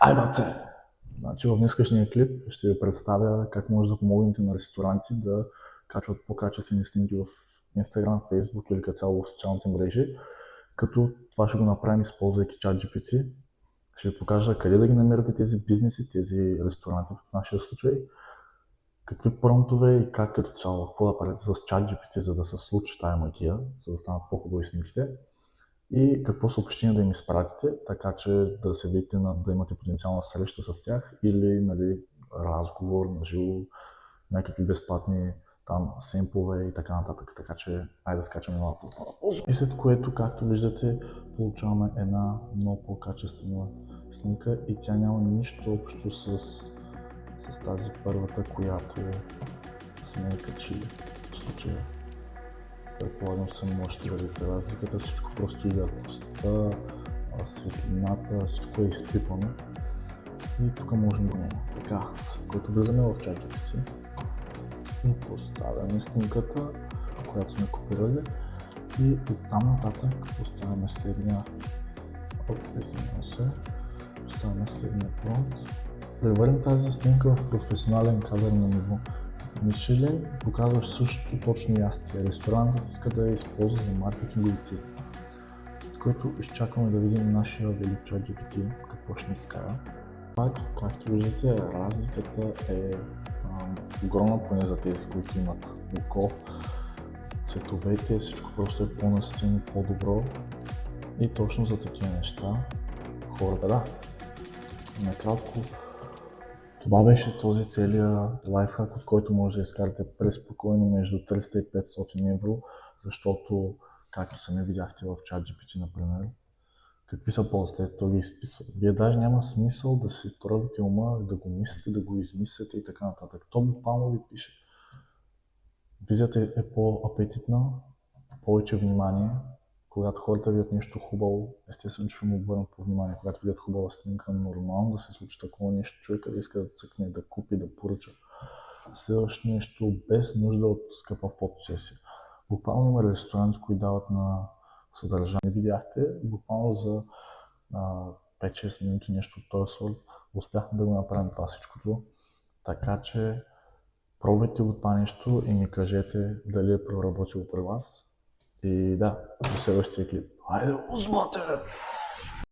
Ай, баце! Значи в днескашния клип ще ви представя как може да помогнете на ресторанти да качват по-качествени снимки в Instagram, Facebook или като цяло в социалните мрежи, като това ще го направим използвайки ChatGPT. Ще ви покажа къде да ги намерите тези бизнеси, тези ресторанти в нашия случай, какви промптове и как като цяло, какво да правите с ChatGPT, за да се случи тая магия, за да станат по-хубави снимките и какво съобщение да им изпратите, така че да се видите, да имате потенциална среща с тях или нали, разговор на живо, някакви безплатни там семплове и така нататък. Така че айде да скачаме малко. И след което, както виждате, получаваме една много по-качествена снимка и тя няма нищо общо с тази първата, която сме качили в случая. Предполагам се можете да видите разликата, всичко просто и яркостта, светлината, всичко е изпипано. И тук можем да няма. Така, след което влизаме в ChatGPT и поставяме снимката, която сме копирали и оттам нататък поставяме следния поставяме следния промпт. Превърнем тази снимка в професионален кадър на ниво Мишелин, показваш също точно ястие. Ресторантът иска да я използва за маркетингови цели. След което изчакваме да видим нашия велик ChatGPT какво ще ни скара. Пак, както виждате, разликата е огромна, поне за тези, които имат око. Цветовете, всичко просто е по-наситено, по-добро. И точно за такива неща хората, да. Накратко, това беше този целият лайфхак, от който може да изкарате преспокойно между 300 и 500 евро, защото, както сами видяхте в ChatGPT, например, какви са ползите, той ги изписва. Вие даже няма смисъл да си тръгвате ума, да го мислите, да го измислите и така нататък. То буквално ви пише. Визията е по-апетитна, повече внимание. Когато хората видят нещо хубаво, естествено, че ще му обърнат по внимание. Когато видят хубава снимка, нормално да се случи такова нещо, човека да иска да цъкне, да купи, да поръча. Следващото нещо, без нужда от скъпа фотосесия. Буквално има ресторанти, които дават на съдържание. Видяхте, буквално за 5-6 минути нещо от този сорт. Успяхме да го направим това всичкото. Така че пробвайте го това нещо и ми кажете дали е проработило при вас. И да, до следващия клип. Айде, узмате!